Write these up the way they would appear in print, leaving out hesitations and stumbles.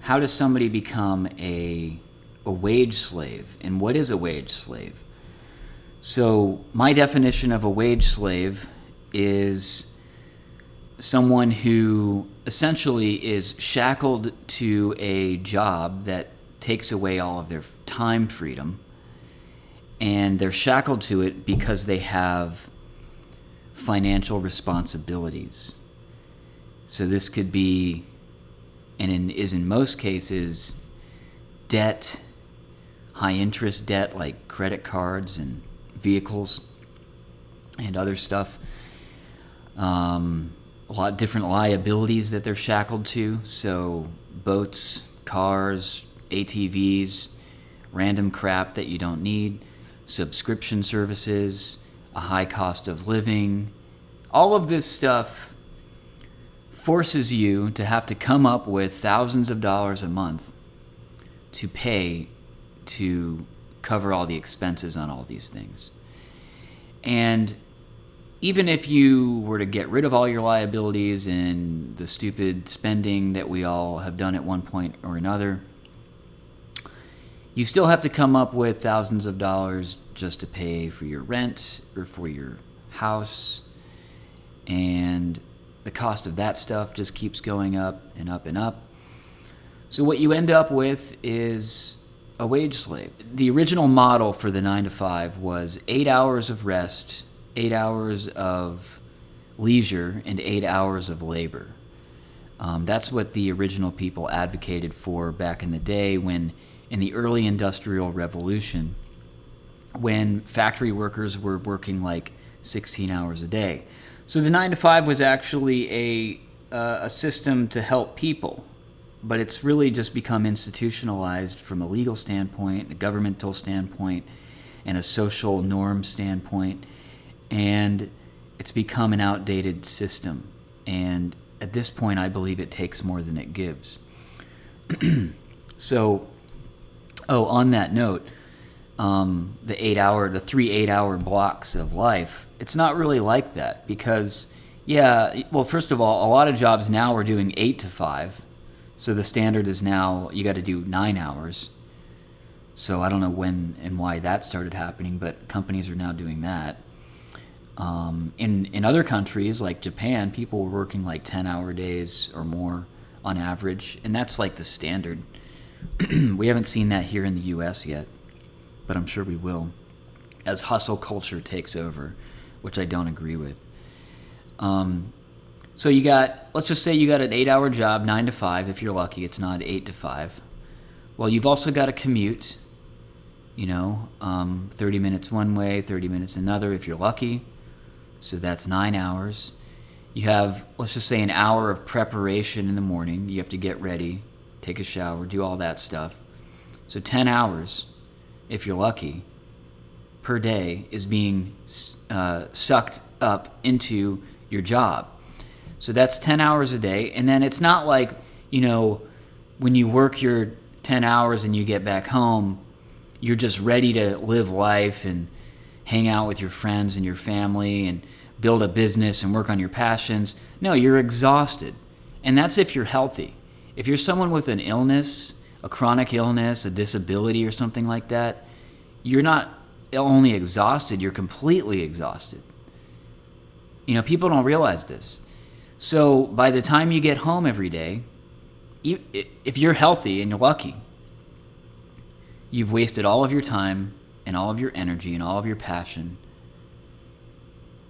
how does somebody become a wage slave? And what is a wage slave? So my definition of a wage slave is someone who essentially is shackled to a job that takes away all of their time freedom, and they're shackled to it because they have financial responsibilities. So this could be, and is in most cases, debt, high interest debt like credit cards and vehicles and other stuff. A lot of different liabilities that they're shackled to. So boats, cars, ATVs, random crap that you don't need, subscription services, a high cost of living. All of this stuff forces you to have to come up with thousands of dollars a month to pay to cover all the expenses on all these things. And even if you were to get rid of all your liabilities and the stupid spending that we all have done at one point or another, you still have to come up with thousands of dollars just to pay for your rent or for your house. And the cost of that stuff just keeps going up and up and up. So what you end up with is a wage slave. The original model for the 9 to 5 was 8 hours of rest, 8 hours of leisure, and 8 hours of labor. That's what the original people advocated for back in the day, when in the early industrial revolution, when factory workers were working like 16 hours a day. So the 9 to 5 was actually a system to help people, but it's really just become institutionalized from a legal standpoint, a governmental standpoint, and a social norm standpoint. And it's become an outdated system. And at this point, I believe it takes more than it gives. So, on that note, the 3 8-hour blocks of life, it's not really like that because, first of all, a lot of jobs now are doing 8 to 5. So the standard is now you got to do 9 hours. So I don't know when and why that started happening, but companies are now doing that. In other countries like Japan, people were working like 10-hour days or more on average, and that's like the standard. We haven't seen that here in the U.S. yet, but I'm sure we will as hustle culture takes over, which I don't agree with. So let's just say you got an 8-hour job, 9 to 5. If you're lucky, it's not 8 to 5. Well, you've also got to commute, 30 minutes one way, 30 minutes another if you're lucky. So that's 9 hours. You have, let's just say, an hour of preparation in the morning. You have to get ready, take a shower, do all that stuff. So 10 hours, if you're lucky, per day is being sucked up into your job. So that's 10 hours a day. And then it's not like, when you work your 10 hours and you get back home, you're just ready to live life and hang out with your friends and your family and build a business and work on your passions. No, you're exhausted. And that's if you're healthy. If you're someone with an illness, a chronic illness, a disability or something like that, you're not only exhausted, you're completely exhausted. People don't realize this. So by the time you get home every day, if you're healthy and you're lucky, you've wasted all of your time and all of your energy and all of your passion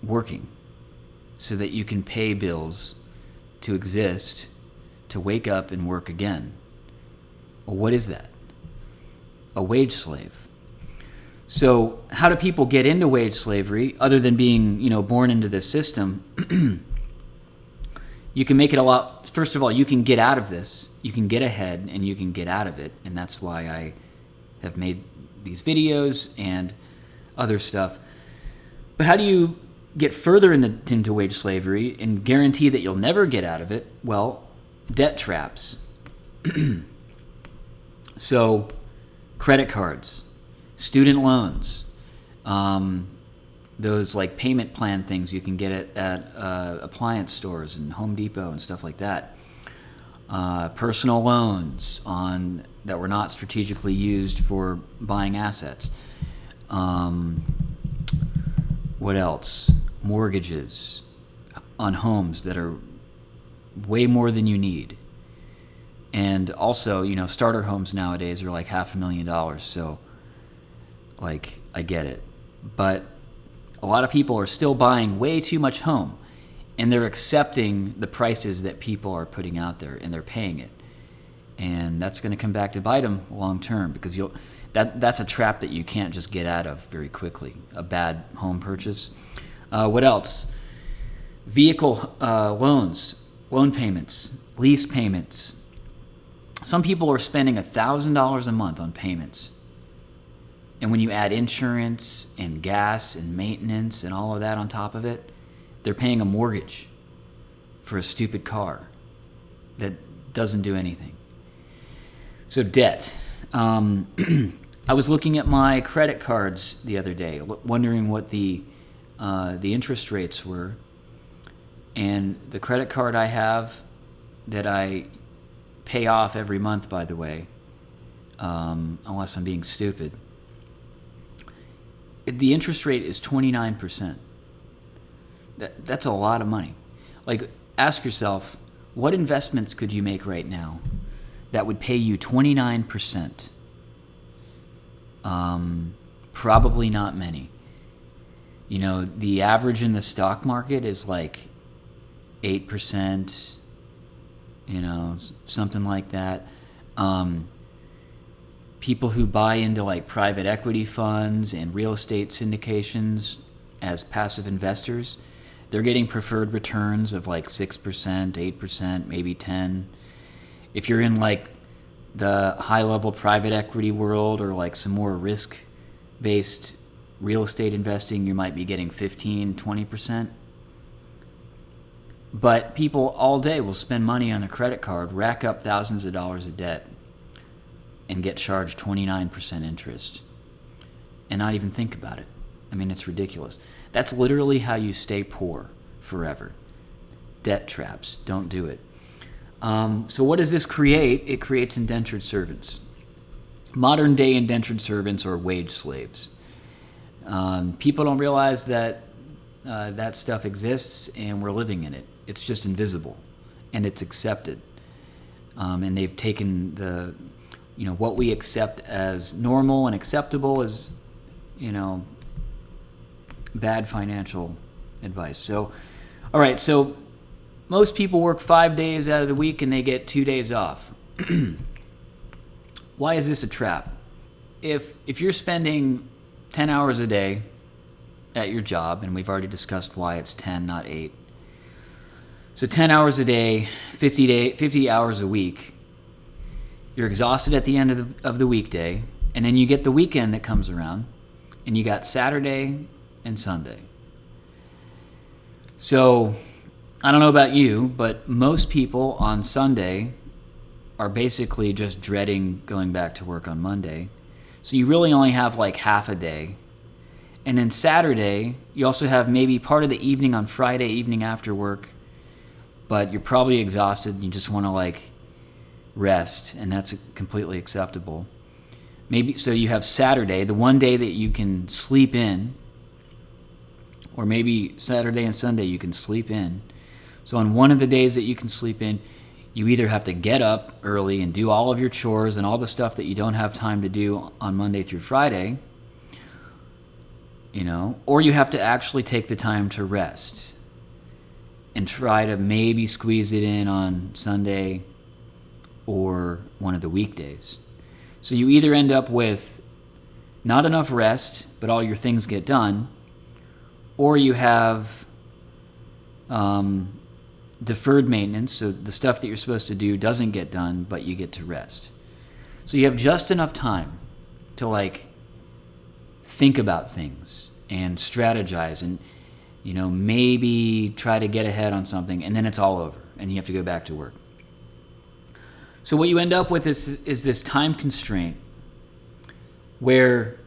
working so that you can pay bills to exist, to wake up and work again. Well, what is that? A wage slave. So how do people get into wage slavery other than being, born into this system? You can make it a lot. First of all, you can get out of this. You can get ahead and you can get out of it. And that's why I have made these videos and other stuff. But how do you get further into wage slavery and guarantee that you'll never get out of it? Well, debt traps. So credit cards, student loans, those like payment plan things you can get at appliance stores and Home Depot and stuff like that. personal loans on that were not strategically used for buying assets. What else? Mortgages on homes that are way more than you need. And also, starter homes nowadays are like $500,000. So, I get it. But a lot of people are still buying way too much home. And they're accepting the prices that people are putting out there, and they're paying it. And that's going to come back to bite them long term, because that's a trap that you can't just get out of very quickly, a bad home purchase. What else? Vehicle loans, loan payments, lease payments. Some people are spending $1,000 a month on payments. And when you add insurance and gas and maintenance and all of that on top of it, they're paying a mortgage for a stupid car that doesn't do anything. So debt. I was looking at my credit cards the other day, wondering what the interest rates were. And the credit card I have that I pay off every month, by the way, unless I'm being stupid, the interest rate is 29%. That's a lot of money. Ask yourself, what investments could you make right now that would pay you 29%? Probably not many. The average in the stock market is 8%, something like that. People who buy into private equity funds and real estate syndications as passive investors, they're getting preferred returns of 6%, 8%, maybe 10%. If you're in the high-level private equity world, or some more risk-based real estate investing, you might be getting 15, 20%. But people all day will spend money on a credit card, rack up thousands of dollars of debt, and get charged 29% interest, and not even think about it. I mean, it's ridiculous. That's literally how you stay poor forever. Debt traps. Don't do it. So what does this create? It creates indentured servants. Modern day indentured servants are wage slaves. People don't realize that that stuff exists, and we're living in it. It's just invisible, and it's accepted. And they've taken what we accept as normal and acceptable as, bad financial advice. So, all right, so most people work 5 days out of the week and they get 2 days off. Why is this a trap? If you're spending 10 hours a day at your job, and we've already discussed why it's 10, not 8. So 10 hours a day, 50 hours a week, you're exhausted at the end of the weekday, and then you get the weekend that comes around, and you got Saturday and Sunday. So I don't know about you, but most people on Sunday are basically just dreading going back to work on Monday. So you really only have half a day. And then Saturday, you also have maybe part of the evening on Friday evening after work, but you're probably exhausted and you just want to rest, and that's completely acceptable. Maybe so you have Saturday, the one day that you can sleep in, or maybe Saturday and Sunday you can sleep in. So on one of the days that you can sleep in, you either have to get up early and do all of your chores and all the stuff that you don't have time to do on Monday through Friday, or you have to actually take the time to rest and try to maybe squeeze it in on Sunday or one of the weekdays. So you either end up with not enough rest, but all your things get done, or you have deferred maintenance, so the stuff that you're supposed to do doesn't get done, but you get to rest. So you have just enough time to think about things and strategize and maybe try to get ahead on something, and then it's all over and you have to go back to work. So what you end up with is this time constraint where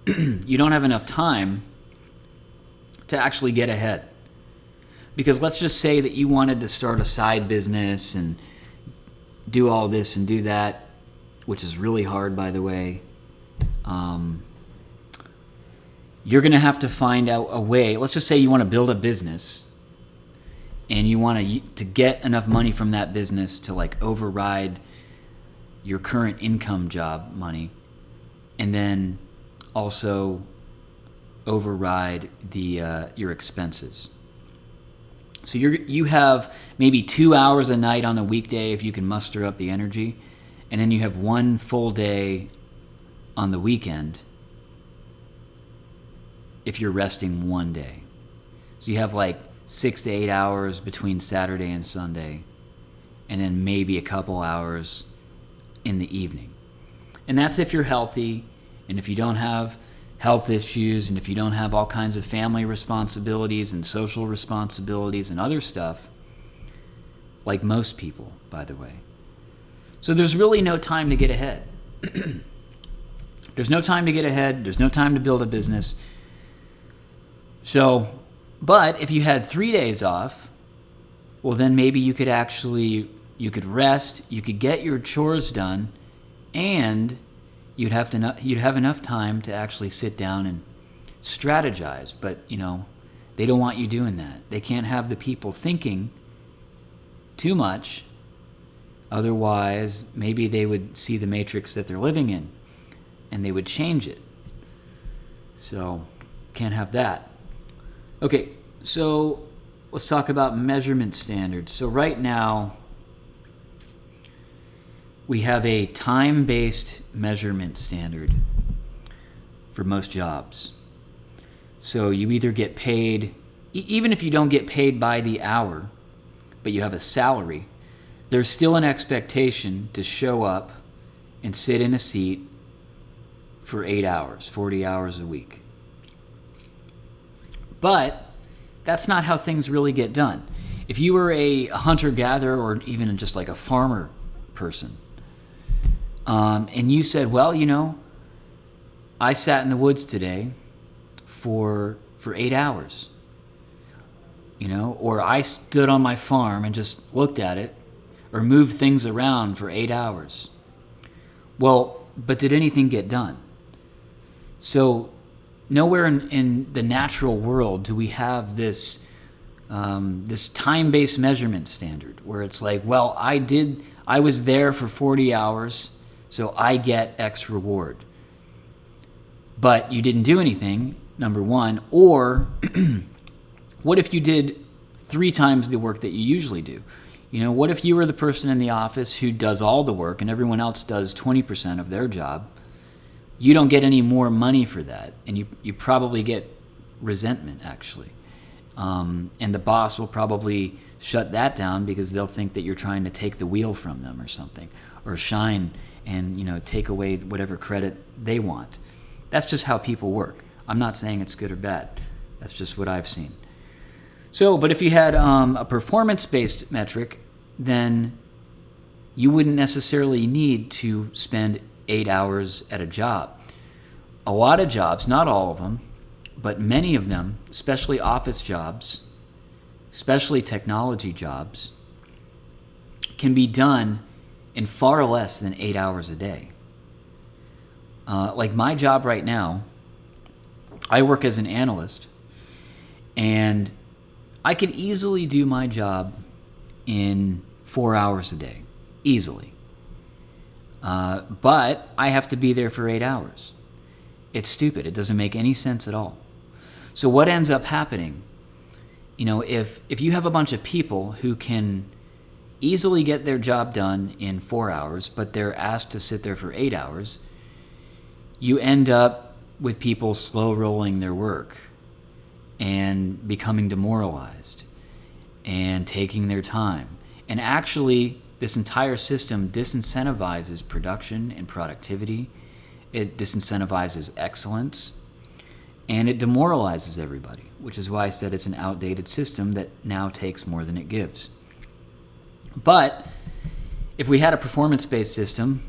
you don't have enough time to actually get ahead. Because let's just say that you wanted to start a side business and do all this and do that, which is really hard, by the way, you're going to have to find out a way. Let's just say you want to build a business and you want to get enough money from that business to like override your current income job money, and then also override your expenses. So you have maybe 2 hours a night on a weekday if you can muster up the energy, and then you have one full day on the weekend if you're resting one day. So you have like 6 to 8 hours between Saturday and Sunday, and then maybe a couple hours in the evening. And that's if you're healthy, and if you don't have health issues, and if you don't have all kinds of family responsibilities and social responsibilities and other stuff, like most people, by the way. So there's really no time to get ahead. There's no time to get ahead. There's no time to build a business. So, but if you had 3 days off, well, then maybe you could rest, you could get your chores done, and you'd have enough time to actually sit down and strategize. But, they don't want you doing that. They can't have the people thinking too much. Otherwise, maybe they would see the matrix that they're living in and they would change it. So, can't have that. Okay, so let's talk about measurement standards. So right now, we have a time-based measurement standard for most jobs. So you either get paid, even if you don't get paid by the hour, but you have a salary, there's still an expectation to show up and sit in a seat for 8 hours, 40 hours a week. But that's not how things really get done. If you were a hunter-gatherer or even just like a farmer person, and you said, well, I sat in the woods today for 8 hours, or I stood on my farm and just looked at it or moved things around for 8 hours. Well, but did anything get done? So nowhere in the natural world do we have this time-based measurement standard where it's like, well, I was there for 40 hours, so I get X reward. But you didn't do anything, number one, or what if you did 3 times the work that you usually do? What if you were the person in the office who does all the work and everyone else does 20% of their job? You don't get any more money for that, and you probably get resentment, actually. And the boss will probably shut that down because they'll think that you're trying to take the wheel from them or something, or shine and take away whatever credit they want. That's just how people work. I'm not saying it's good or bad. That's just what I've seen. So, but if you had a performance-based metric, then you wouldn't necessarily need to spend 8 hours at a job. A lot of jobs, not all of them, but many of them, especially office jobs, especially technology jobs, can be done in far less than 8 hours a day. Like my job right now, I work as an analyst, and I could easily do my job in 4 hours a day, easily. But I have to be there for 8 hours. It's stupid. It doesn't make any sense at all. So what ends up happening, if you have a bunch of people who can easily get their job done in 4 hours, but they're asked to sit there for 8 hours, you end up with people slow rolling their work and becoming demoralized and taking their time. And actually, this entire system disincentivizes production and productivity. It disincentivizes excellence, and it demoralizes everybody, which is why I said it's an outdated system that now takes more than it gives. But if we had a performance-based system,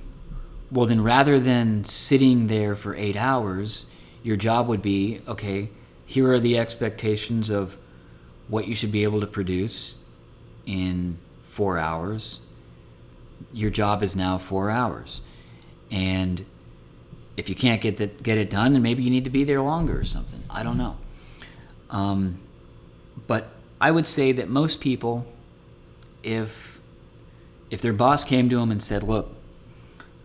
well, then rather than sitting there for 8 hours, your job would be, okay, here are the expectations of what you should be able to produce in 4 hours. your job is now 4 hours. And if you can't get it done, then maybe you need to be there longer or something. I don't know. But I would say that most people, if their boss came to them and said, look,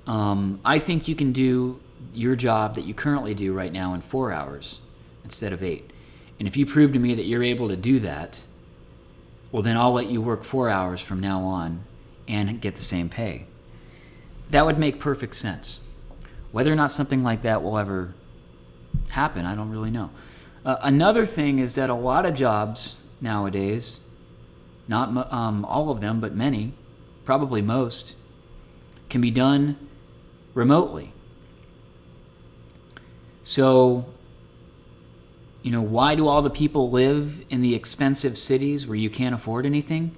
I think you can do your job that you currently do right now in 4 hours instead of 8. And if you prove to me that you're able to do that, well, then I'll let you work 4 hours from now on and get the same pay. That would make perfect sense. Whether or not something like that will ever happen, I don't really know. Another thing is that a lot of jobs nowadays, not all of them, but many, probably most, can be done remotely. So, why do all the people live in the expensive cities where you can't afford anything?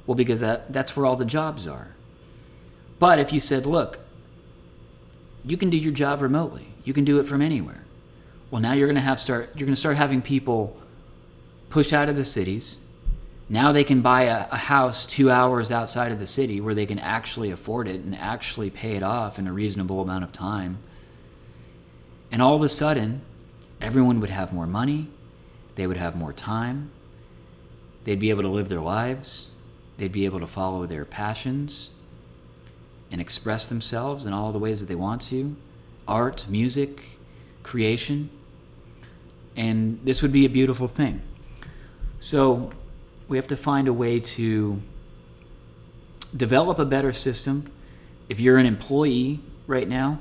Well, because that's where all the jobs are. But if you said, look, you can do your job remotely. You can do it from anywhere. Well, now you're going to start having people pushed out of the cities. Now they can buy a house 2 hours outside of the city where they can actually afford it and actually pay it off in a reasonable amount of time. And all of a sudden, everyone would have more money. They would have more time. They'd be able to live their lives. They'd be able to follow their passions and express themselves in all the ways that they want to. Art, music, creation. And this would be a beautiful thing. So we have to find a way to develop a better system. If you're an employee right now,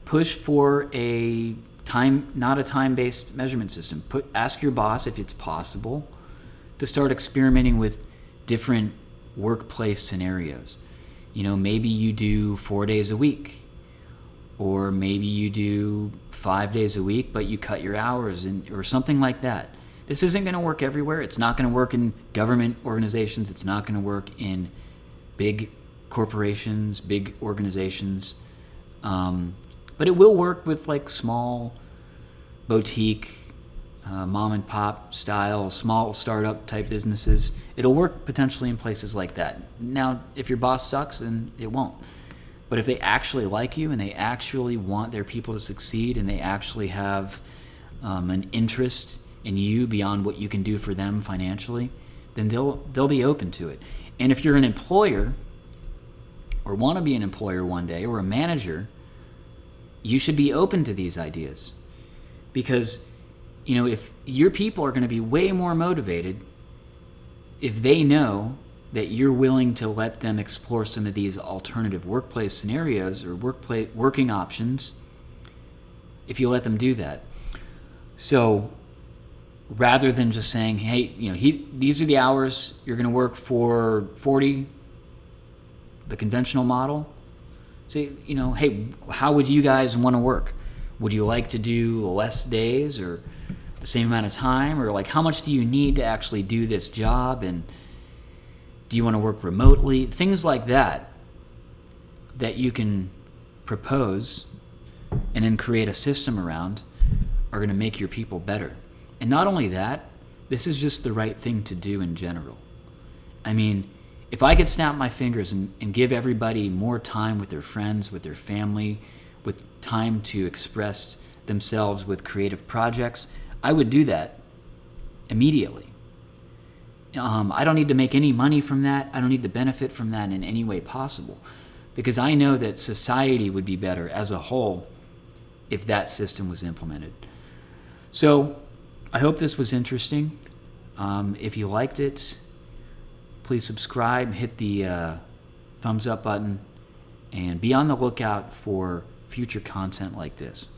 push for not a time-based measurement system. Ask your boss if it's possible to start experimenting with different workplace scenarios. Maybe you do 4 days a week, or maybe you do 5 days a week, but you cut your hours or something like that. This isn't going to work everywhere. It's not going to work in government organizations. It's not going to work in big corporations, big organizations. But it will work with small boutique, mom and pop style, small startup type businesses. It'll work potentially in places like that. Now, if your boss sucks, then it won't. But if they actually like you and they actually want their people to succeed and they actually have an interest in you beyond what you can do for them financially, then they'll be open to it. And if you're an employer or want to be an employer one day or a manager, you should be open to these ideas. Because, if your people are going to be way more motivated if they know that you're willing to let them explore some of these alternative workplace scenarios or working options, if you let them do that. So rather than just saying, hey, these are the hours you're going to work for 40, the conventional model, say, hey, how would you guys want to work? Would you like to do less days or the same amount of time? Or how much do you need to actually do this job? And do you want to work remotely? Things like that you can propose and then create a system around are going to make your people better. And not only that, this is just the right thing to do in general. I mean, if I could snap my fingers and give everybody more time with their friends, with their family, with time to express themselves with creative projects, I would do that immediately. I don't need to make any money from that. I don't need to benefit from that in any way possible, because I know that society would be better as a whole if that system was implemented. So I hope this was interesting. If you liked it, please subscribe, hit the thumbs up button, and be on the lookout for future content like this.